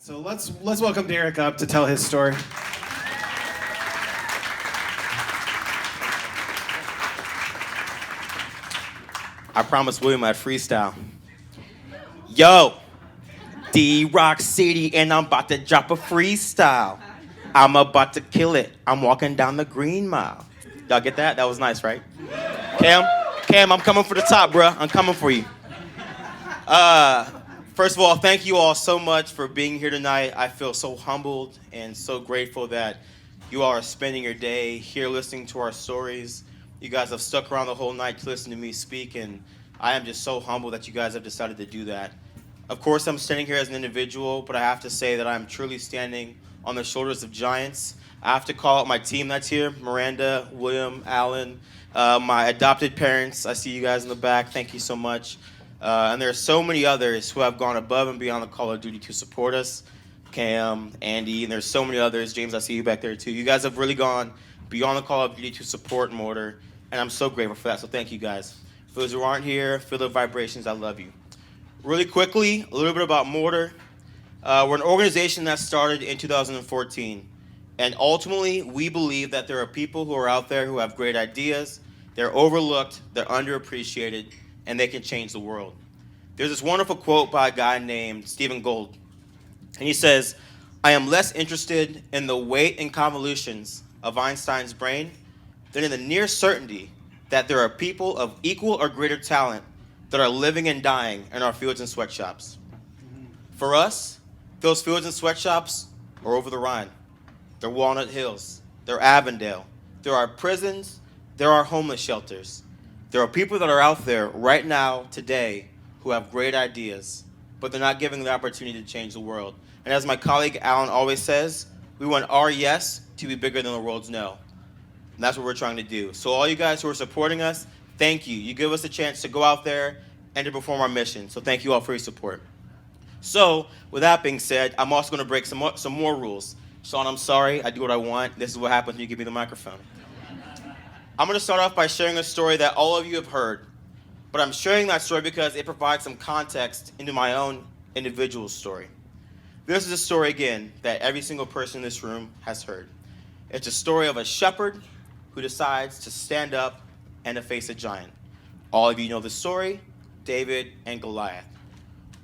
So let's welcome Derrick up to tell his story. I promised William I'd freestyle. Yo, D-Rock City, and I'm about to drop a freestyle. I'm about to kill it. I'm walking down the Green Mile. Y'all get that? That was nice, right? Cam, I'm coming for the top, bruh. I'm coming for you. First of all, thank you all so much for being here tonight. I feel so humbled and so grateful that you all are spending your day here listening to our stories. You guys have stuck around the whole night to listen to me speak, and I am just so humbled that you guys have decided to do that. Of course, I'm standing here as an individual, but I have to say that I'm truly standing on the shoulders of giants. I have to call out my team that's here, Miranda, William, Alan, my adopted parents. I see you guys in the back. Thank you so much. And there are so many others who have gone above and beyond the call of duty to support us. Cam, Andy, and there's so many others. James, I see you back there too. You guys have really gone beyond the call of duty to support Mortar, and I'm so grateful for that, so thank you guys. For those who aren't here, feel the vibrations, I love you. Really quickly, a little bit about Mortar. We're an organization that started in 2014, and ultimately, we believe that there are people who are out there who have great ideas, they're overlooked, they're underappreciated, and they can change the world. There's this wonderful quote by a guy named Stephen Gould, and he says, "I am less interested in the weight and convolutions of Einstein's brain than in the near certainty that there are people of equal or greater talent that are living and dying in our fields and sweatshops." For us, those fields and sweatshops are over the Rhine. They're Walnut Hills. They're Avondale. There are prisons. There are homeless shelters. There are people that are out there right now, today, who have great ideas, but they're not given the opportunity to change the world. And as my colleague Alan always says, we want our yes to be bigger than the world's no. And that's what we're trying to do. So all you guys who are supporting us, thank you. You give us a chance to go out there and to perform our mission. So thank you all for your support. So with that being said, I'm also going to break some more rules. Sean, I'm sorry. I do what I want. This is what happens when you give me the microphone. I'm going to start off by sharing a story that all of you have heard. But I'm sharing that story because it provides some context into my own individual story. This is a story, again, that every single person in this room has heard. It's a story of a shepherd who decides to stand up and to face a giant. All of you know the story, David and Goliath.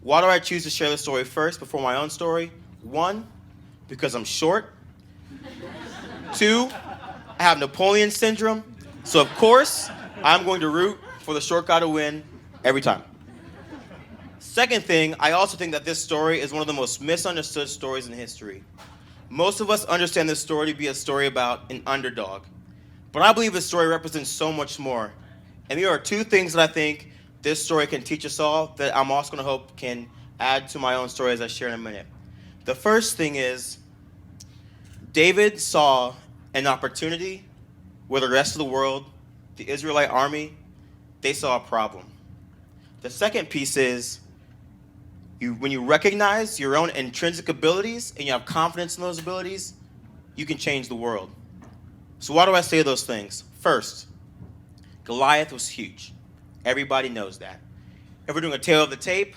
Why do I choose to share the story first before my own story? 1, because I'm short. 2, I have Napoleon syndrome. So of course, I'm going to root for the short guy to win every time. Second thing, I also think that this story is one of the most misunderstood stories in history. Most of us understand this story to be a story about an underdog. But I believe this story represents so much more. And there are 2 things that I think this story can teach us all that I'm also going to hope can add to my own story as I share in a minute. The first thing is, David saw an opportunity where the rest of the world, the Israelite army, they saw a problem. The second piece is, when you recognize your own intrinsic abilities and you have confidence in those abilities, you can change the world. So why do I say those things? First, Goliath was huge. Everybody knows that. If we're doing a tail of the tape,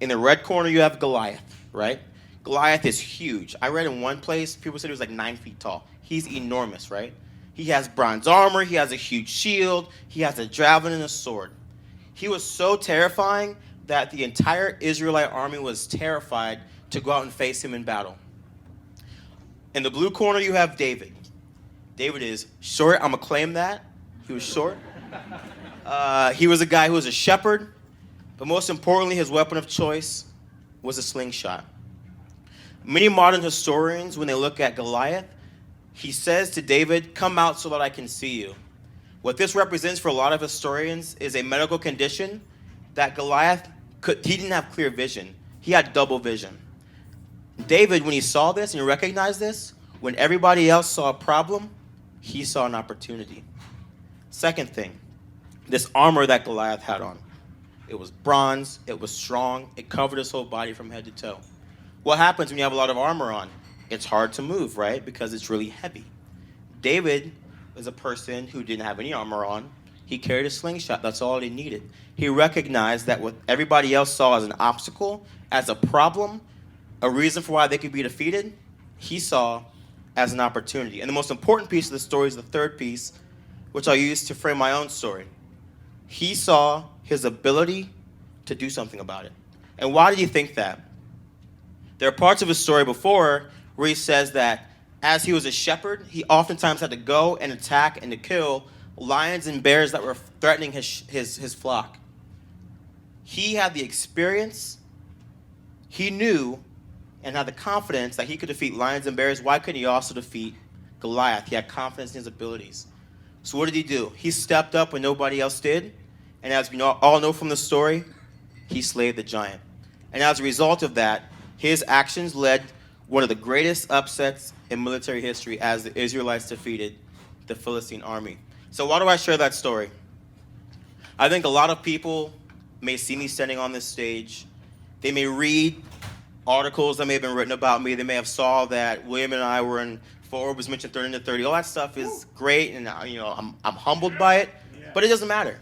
in the red corner you have Goliath, right? Goliath is huge. I read in one place, people said he was like 9 feet tall. He's enormous, right? He has bronze armor, he has a huge shield, he has a javelin and a sword. He was so terrifying that the entire Israelite army was terrified to go out and face him in battle. In the blue corner, you have David. David is short. I'm going to claim that. He was short. He was a guy who was a shepherd, but most importantly, his weapon of choice was a slingshot. Many modern historians, when they look at Goliath, he says to David, "Come out so that I can see you." What this represents for a lot of historians is a medical condition that Goliath he didn't have clear vision. He had double vision. David, when he saw this and he recognized this, when everybody else saw a problem, he saw an opportunity. Second thing, this armor that Goliath had on. It was bronze, it was strong, it covered his whole body from head to toe. What happens when you have a lot of armor on? It's hard to move, right? Because it's really heavy. David was a person who didn't have any armor on. He carried a slingshot. That's all he needed. He recognized that what everybody else saw as an obstacle, as a problem, a reason for why they could be defeated, he saw as an opportunity. And the most important piece of the story is the third piece, which I'll use to frame my own story. He saw his ability to do something about it. And why did he think that? There are parts of his story before where he says that as he was a shepherd, he oftentimes had to go and attack and to kill lions and bears that were threatening his flock. He had the experience, he knew, and had the confidence that he could defeat lions and bears. Why couldn't he also defeat Goliath? He had confidence in his abilities. So what did he do? He stepped up when nobody else did. And as we all know from the story, he slayed the giant. And as a result of that, his actions led one of the greatest upsets in military history as the Israelites defeated the Philistine army. So why do I share that story? I think a lot of people may see me standing on this stage. They may read articles that may have been written about me. They may have saw that William and I were in Forbes mentioned 30 to 30. All that stuff is great, and I'm humbled by it, but it doesn't matter.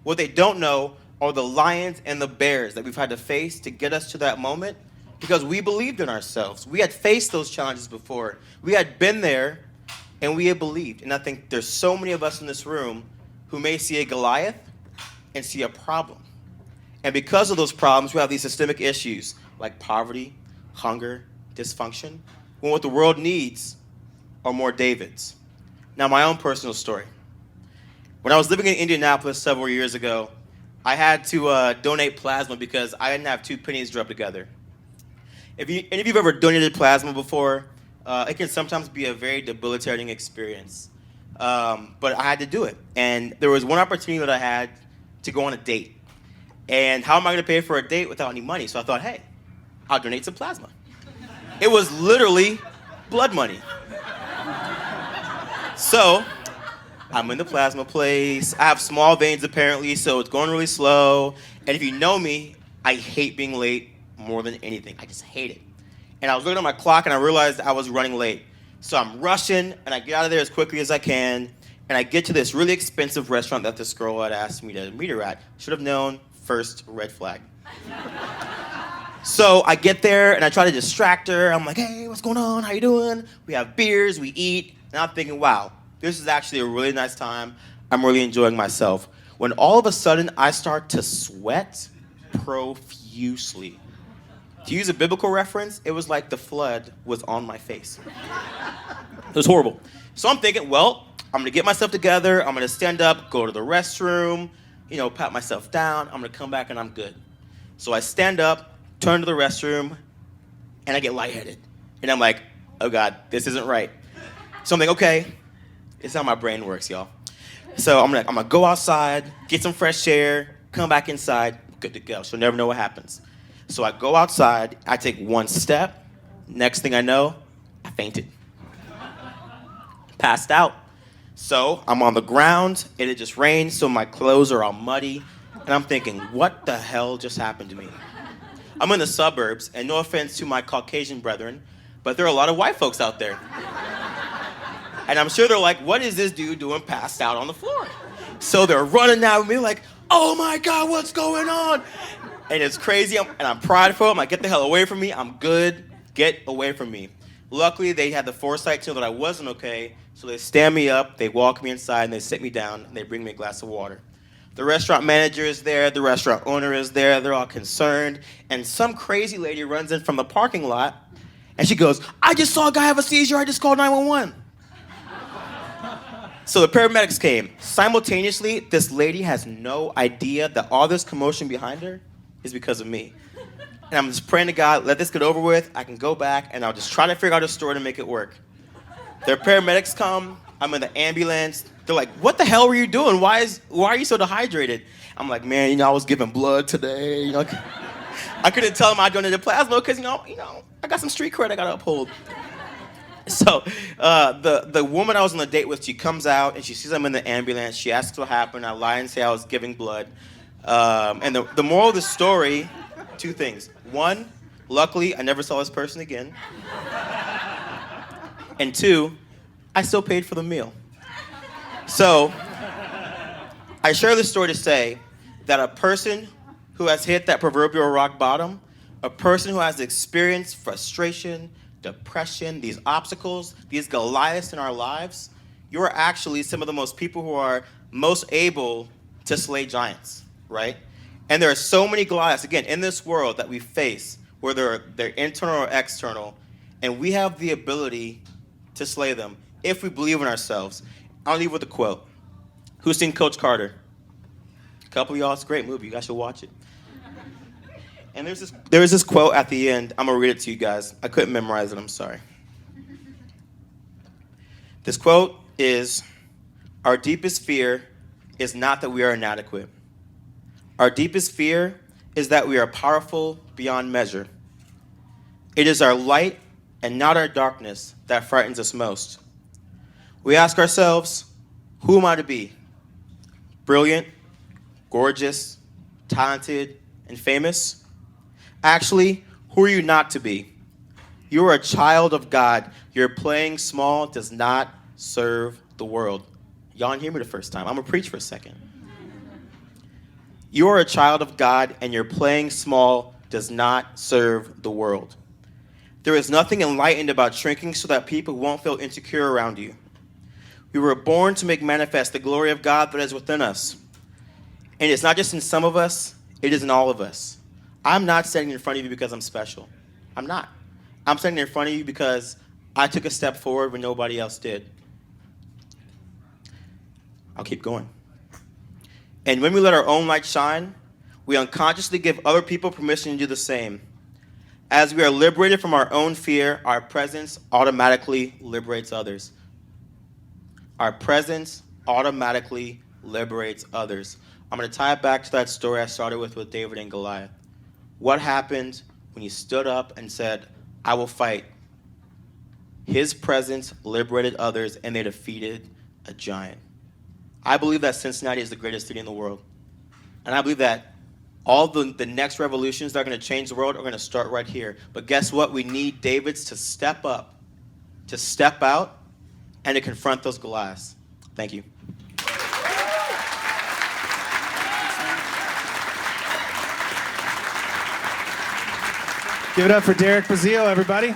What they don't know are the lions and the bears that we've had to face to get us to that moment, because we believed in ourselves. We had faced those challenges before. We had been there, and we had believed. And I think there's so many of us in this room who may see a Goliath and see a problem. And because of those problems, we have these systemic issues like poverty, hunger, dysfunction, when what the world needs are more Davids. Now, my own personal story. When I was living in Indianapolis several years ago, I had to donate plasma because I didn't have two pennies to rub together. If any of you have ever donated plasma before, it can sometimes be a very debilitating experience. But I had to do it. And there was one opportunity that I had to go on a date. And how am I going to pay for a date without any money? So I thought, hey, I'll donate some plasma. It was literally blood money. So I'm in the plasma place. I have small veins apparently, so it's going really slow. And if you know me, I hate being late more than anything. I just hate it. And I was looking at my clock and I realized I was running late. So I'm rushing and I get out of there as quickly as I can. And I get to this really expensive restaurant that this girl had asked me to meet her at. Should have known, first red flag. So I get there and I try to distract her. I'm like, hey, what's going on? How you doing? We have beers, we eat. And I'm thinking, wow, this is actually a really nice time. I'm really enjoying myself. When all of a sudden I start to sweat profusely. To use a biblical reference, it was like the flood was on my face. It was horrible. So I'm thinking, well, I'm gonna get myself together. I'm gonna stand up, go to the restroom, pat myself down. I'm gonna come back and I'm good. So I stand up, turn to the restroom, and I get lightheaded. And I'm like, oh God, this isn't right. So I'm like, okay, it's how my brain works, y'all. So I'm gonna go outside, get some fresh air, come back inside, good to go. So never know what happens. So I go outside, I take one step, next thing I know, I fainted. Passed out. So I'm on the ground, and it just rained, so my clothes are all muddy, and I'm thinking, what the hell just happened to me? I'm in the suburbs, and no offense to my Caucasian brethren, but there are a lot of white folks out there. And I'm sure they're like, what is this dude doing passed out on the floor? So they're running out with me like, oh my God, what's going on? And it's crazy, and I'm prideful. I'm like, get the hell away from me. I'm good. Get away from me. Luckily, they had the foresight to know that I wasn't okay, so they stand me up, they walk me inside, and they sit me down, and they bring me a glass of water. The restaurant manager is there, the restaurant owner is there, they're all concerned, and some crazy lady runs in from the parking lot, and she goes, I just saw a guy have a seizure, I just called 911. So the paramedics came. Simultaneously, this lady has no idea that all this commotion behind her is because of me. And I'm just praying to God, let this get over with, I can go back, and I'll just try to figure out a story to make it work. Their paramedics come, I'm in the ambulance, they're like, what the hell were you doing? Why are you so dehydrated? I'm like, man, I was giving blood today. I couldn't tell them I donated plasma because, I got some street cred I got to uphold. So the woman I was on a date with, she comes out and she sees I'm in the ambulance. She asks what happened. I lie and say I was giving blood. And the moral of the story, two things. One, luckily, I never saw this person again. And two, I still paid for the meal. So I share this story to say that a person who has hit that proverbial rock bottom a person who has experienced frustration, depression, these obstacles, these Goliaths in our lives, you are actually some of the most people who are most able to slay giants, right? And there are so many Goliaths, again, in this world that we face, whether they're internal or external, and we have the ability to slay them if we believe in ourselves. I'll leave with a quote. Who's seen Coach Carter? A couple of y'all, it's a great movie. You guys should watch it. And there's this quote at the end. I'm going to read it to you guys. I couldn't memorize it. I'm sorry. This quote is, "Our deepest fear is not that we are inadequate. Our deepest fear is that we are powerful beyond measure. It is our light and not our darkness that frightens us most. We ask ourselves, who am I to be? Brilliant, gorgeous, talented, and famous? Actually, who are you not to be? You are a child of God. Your playing small does not serve the world." Y'all didn't hear me the first time. I'm going to preach for a second. You are a child of God, and your playing small does not serve the world. There is nothing enlightened about shrinking so that people won't feel insecure around you. We were born to make manifest the glory of God that is within us. And it's not just in some of us, it is in all of us. I'm not standing in front of you because I'm special. I'm not. I'm standing in front of you because I took a step forward when nobody else did. I'll keep going. And when we let our own light shine, we unconsciously give other people permission to do the same. As we are liberated from our own fear, our presence automatically liberates others. Our presence automatically liberates others. I'm going to tie it back to that story I started with David and Goliath. What happened when he stood up and said, "I will fight"? His presence liberated others, and they defeated a giant. I believe that Cincinnati is the greatest city in the world. And I believe that all the next revolutions that are going to change the world are going to start right here. But guess what? We need Davids to step up, to step out, and to confront those Goliaths. Thank you. Give it up for Derrick Braziel, everybody.